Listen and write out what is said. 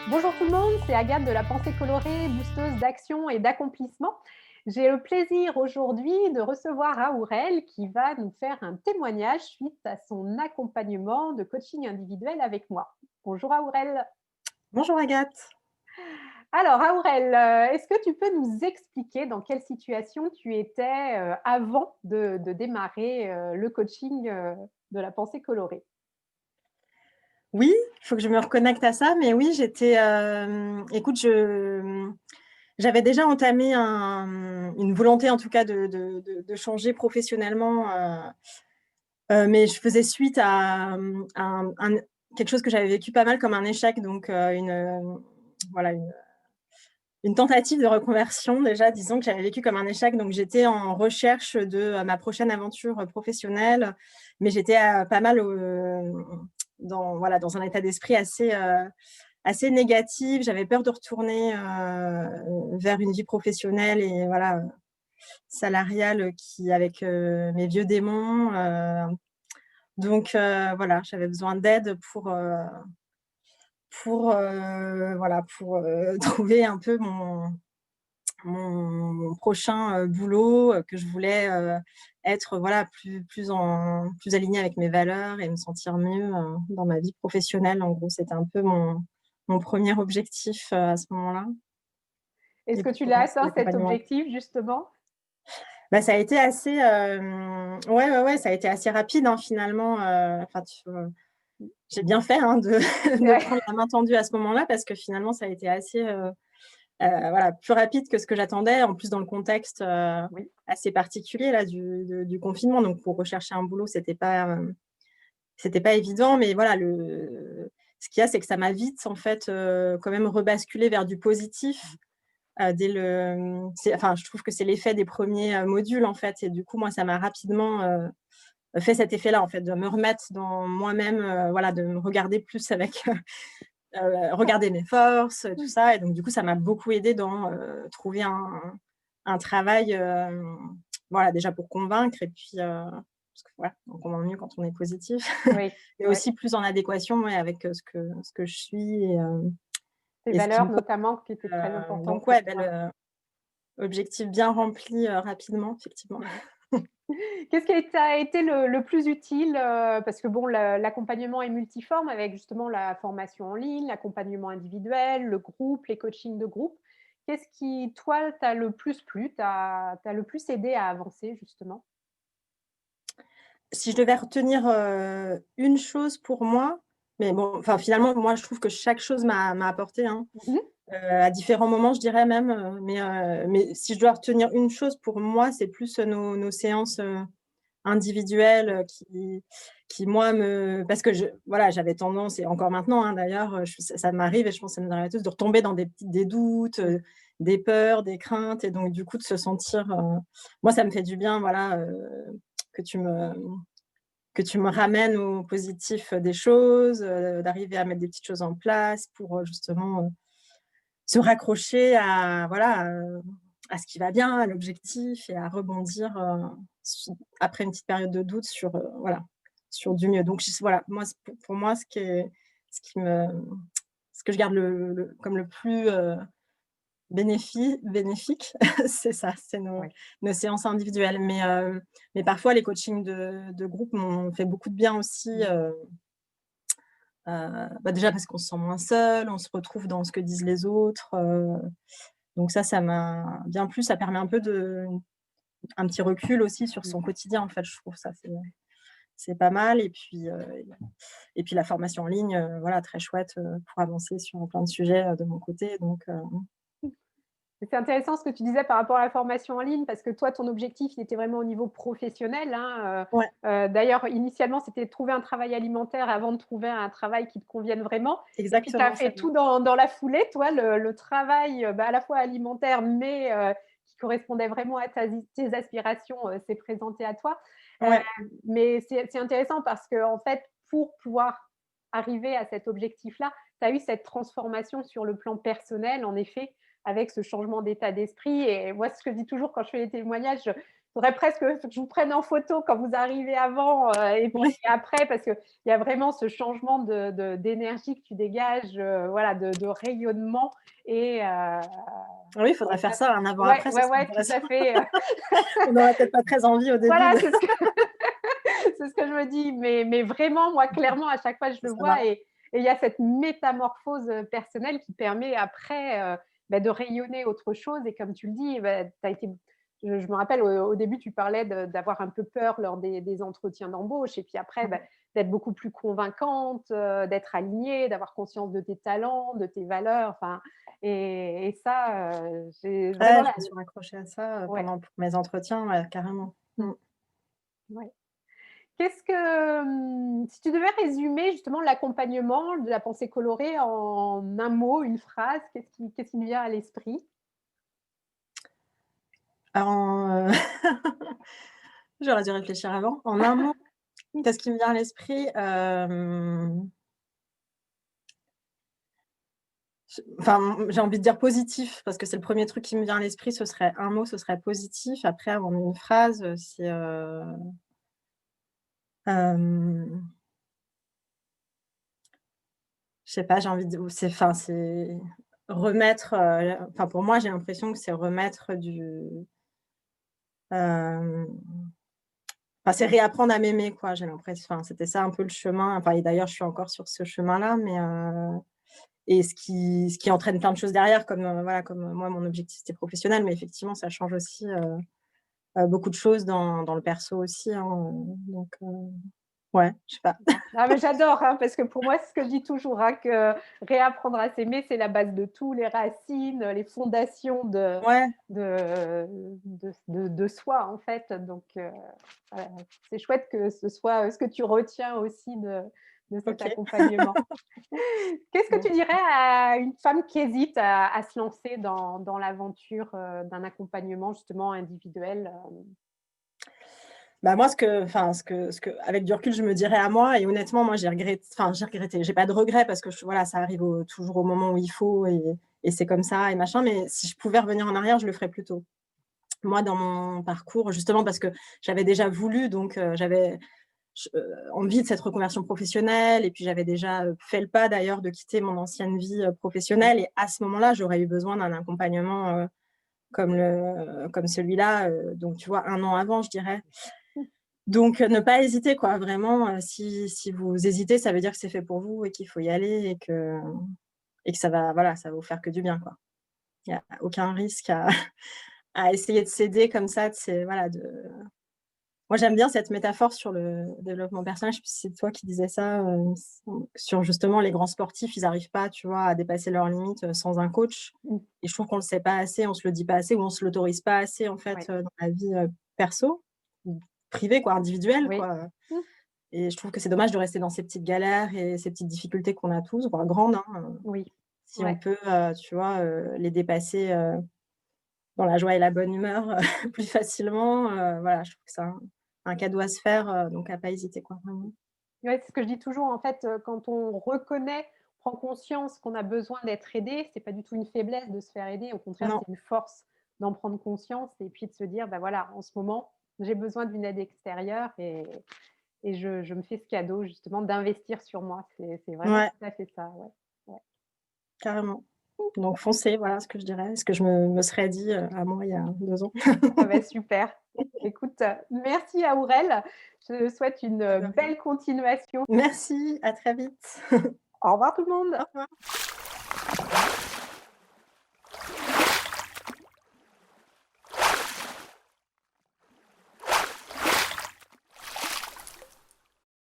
Bonjour tout le monde, c'est Agathe de la Pensée colorée, boosteuse d'action et d'accomplissement. J'ai le plaisir aujourd'hui de recevoir Aourel qui va nous faire un témoignage suite à son accompagnement de coaching individuel avec moi. Bonjour Aourel. Bonjour Agathe. Alors Aourel, est-ce que tu peux nous expliquer dans quelle situation tu étais avant de démarrer le coaching de la pensée colorée? Oui, il faut que je me reconnecte à ça, mais oui, écoute, j'avais déjà entamé une volonté en tout cas de changer professionnellement, mais je faisais suite à quelque chose que j'avais vécu pas mal comme un échec, donc voilà, une tentative de reconversion déjà, disons que j'avais vécu comme un échec, donc j'étais en recherche de, ma prochaine aventure, professionnelle, mais j'étais, pas mal, dans un état d'esprit assez négatif. J'avais peur de retourner, vers une vie professionnelle et voilà, salariale, qui avec, mes vieux démons, donc voilà, j'avais besoin d'aide pour trouver un peu mon prochain, boulot, que je voulais, être voilà plus alignée avec mes valeurs et me sentir mieux, dans ma vie professionnelle. En gros, c'était un peu mon 1er objectif, à ce moment-là Est-ce et que pour tu l'as commencer atteint cet l'accompagnement. objectif justement? Bah, ça a été assez, ouais, ça a été assez rapide, hein, finalement, enfin j'ai bien fait, hein, de de Ouais. prendre la main tendue à ce moment-là parce que finalement ça a été assez, voilà, plus rapide que ce que j'attendais. En plus, dans le contexte, Oui. assez particulier là du confinement. Donc pour rechercher un boulot, c'était pas évident. Mais voilà, le ce qu'il y a, c'est que ça m'a vite en fait, quand même rebasculé vers du positif, dès enfin, je trouve que c'est l'effet des premiers modules en fait et du coup, moi, ça m'a rapidement, fait cet effet-là en fait, de me remettre dans moi-même, voilà, de me regarder plus avec, regarder mes forces, tout ça et donc du coup, ça m'a beaucoup aidée dans, trouver un travail, voilà, déjà pour convaincre et puis, parce que voilà, on convainc mieux quand on est positif, Oui, mais ouais. aussi plus en adéquation, ouais, avec, ce que je suis Tes et ce qui me valeurs porte, notamment qui étaient très importantes donc pour ouais, beh, toi. objectif bien rempli, rapidement, effectivement. Mmh. Qu'est-ce qui t'a été le plus utile, parce que bon, l'accompagnement est multiforme avec justement la formation en ligne, l'accompagnement individuel, le groupe, les coachings de groupe. Qu'est-ce qui, toi, t'a le plus plu, t'a le plus aidé à avancer justement? Si je devais retenir, une chose pour moi, mais bon, enfin, finalement, moi, je trouve que chaque chose m'a apporté, hein. Mmh mh. À différents moments, je dirais même, mais si je dois retenir une chose pour moi, c'est plus, nos séances, individuelles, qui moi parce que voilà, j'avais tendance et encore maintenant, hein, d'ailleurs, ça m'arrive et je pense que ça nous arrive à tous de retomber dans des doutes, Mmh. des peurs, des craintes et donc du coup de se sentir, moi ça me fait du bien, voilà, que tu me que tu me ramènes au positif, des choses, d'arriver à mettre des petites choses en place pour, justement, se raccrocher à voilà, à ce qui va bien, à l'objectif et à rebondir, su après une petite période de doute sur, voilà, sur du mieux. Donc voilà, moi c'est pour moi ce qui me ce que je garde comme le plus, bénéfique, c'est ça, c'est nos Ouais. nos séances individuelles. Mais parfois les coachings de groupe m'ont fait beaucoup de bien aussi, Mmh. bah, déjà parce qu'on se sent moins seul, on se retrouve dans ce que disent les autres, donc ça m'a bien plu. Ça permet un peu un petit recul aussi sur Mmh. son quotidien, en fait, je trouve ça, c'est pas mal et puis la formation en ligne, voilà, très chouette, pour avancer sur plein de sujets, de mon côté, donc C'est intéressant ce que tu disais par rapport à la formation en ligne, parce que toi, ton objectif, il était vraiment au niveau professionnel, hein, ouais, d'ailleurs, initialement, c'était de trouver un travail alimentaire avant de trouver un travail qui te convienne vraiment et puis tu as exactement, c'est fait vrai. tout dans la foulée, toi, le travail, bah, à la fois alimentaire, mais qui correspondait vraiment à tes aspirations, s'est présenté à toi. Heu, Ouais, mais c'est intéressant parce qu'en fait, pour pouvoir arriver à cet objectif-là, tu as eu cette transformation sur le plan personnel, en effet, avec ce changement d'état d'esprit et moi, ce que je dis toujours quand je fais les témoignages, faudrait presque que je vous prenne en photo quand vous arrivez avant et puis Oui, après, parce qu'il y a vraiment ce changement d'énergie que tu dégages, voilà, de rayonnement. Et oui, il faudrait faire ça, un ouais, avant-après, ça ouais, serait ouais, tout intéressant. à fait. On n'aurait peut-être pas très envie au début Voilà, de c'est ce que je me dis. Mais vraiment, moi, clairement, à chaque fois, je le ça va. vois. Et il y a cette métamorphose personnelle qui permet après de rayonner autre chose. Et comme tu le dis, tu as été. Je me rappelle, au début, tu parlais d'avoir un peu peur lors des entretiens d'embauche. Et puis après, d'être beaucoup plus convaincante, d'être alignée, d'avoir conscience de tes talents, de tes valeurs. Enfin, et ça, j'ai vraiment Ouais, je la. me suis raccrochée à ça, Ouais. pour mes entretiens, ouais, carrément. Mm. Ouais. Si tu devais résumer justement l'accompagnement de la pensée colorée en un mot, une phrase, qu'est-ce qui te vient à l'esprit? En, j'aurais dû réfléchir avant. En un mot, qu'est-ce qui me vient à l'esprit? J'ai envie de dire positif parce que c'est le premier truc qui me vient à l'esprit, ce serait un mot, ce serait positif. Après, en une phrase, c'est, hem, je sais pas, j'ai envie de c'est remettre, pour moi, j'ai l'impression que c'est remettre hem, c'est réapprendre à m'aimer, quoi, j'ai l'impression. C'était ça un peu le chemin. Et d'ailleurs, je suis encore sur ce chemin-là, mais et ce qui entraîne plein de choses derrière comme, voilà, comme, moi, mon objectif, c'était professionnel, mais effectivement, ça change aussi, beaucoup de choses dans le perso aussi, hein, donc ouais, je sais pas. Ah, mais j'adore, hein, parce que pour moi, c'est ce que je dis toujours, hein, que réapprendre à s'aimer, c'est la base de tout, les racines, les fondations Ouais, de soi, en fait. Donc, voilà, c'est chouette que ce soit ce que tu retiens aussi de cet OK. accompagnement. Qu'est-ce que Bon. tu dirais à une femme qui hésite à se lancer dans l'aventure d'un accompagnement justement individuel? Moi, ce que avec du recul, je me dirais à moi et honnêtement, moi, j'ai regretté. J'ai pas de regrets parce que voilà, ça arrive toujours au moment où il faut et c'est comme ça et machin, mais si je pouvais revenir en arrière, je le ferais plus tôt. Moi, dans mon parcours, justement parce que j'avais déjà voulu, donc j'avais envie de cette reconversion professionnelle et puis j'avais déjà, fait le pas d'ailleurs de quitter mon ancienne vie, professionnelle et à ce moment-là, j'aurais eu besoin d'un accompagnement, comme celui-là, donc tu vois, 1 an avant, je dirais. Donc ne pas hésiter quoi, vraiment, si vous hésitez, ça veut dire que c'est fait pour vous et qu'il faut y aller et que ça va voilà, ça va vous faire que du bien, quoi. Il y a aucun risque à à essayer de céder comme ça, moi j'aime bien cette métaphore sur le développement personnel, je sais plus si c'est toi qui disais ça, sur justement les grands sportifs, ils n'arrivent pas, tu vois, à dépasser leurs limites, sans un coach Mmh. et je trouve qu'on le sait pas assez, on se le dit pas assez ou on se l'autorise pas assez en fait, Ouais. dans la vie, perso ou privée quoi, individuelle Oui. quoi, Mmh. et je trouve que c'est dommage de rester dans ces petites galères et ces petites difficultés qu'on a tous, voire grandes, hein, Oui. si on Ouais. peut, tu vois, les dépasser, dans la joie et la bonne humeur, plus facilement, voilà, je trouve que c'est un cadeau à se faire, donc à pas hésiter quoi, vraiment. Ouais, c'est ce que je dis toujours, en fait, quand on reconnaît, prend conscience qu'on a besoin d'être aidé, c'est pas du tout une faiblesse de se faire aider, au contraire, Non, c'est une force d'en prendre conscience et puis de se dire: «Bah, voilà, en ce moment, j'ai besoin d'une aide extérieure et je me fais ce cadeau justement d'investir sur moi». C'est vraiment ouais, tout à fait ça, ouais. Ouais. carrément. Donc foncez, voilà ce que je dirais, ce que je me serais dit, à moi il y a 2 ans. Ah bah, super. Écoute, merci Aurel. Je te souhaite une, Bah, de rien. belle continuation. Merci, à très vite. Au revoir tout le Au monde. revoir.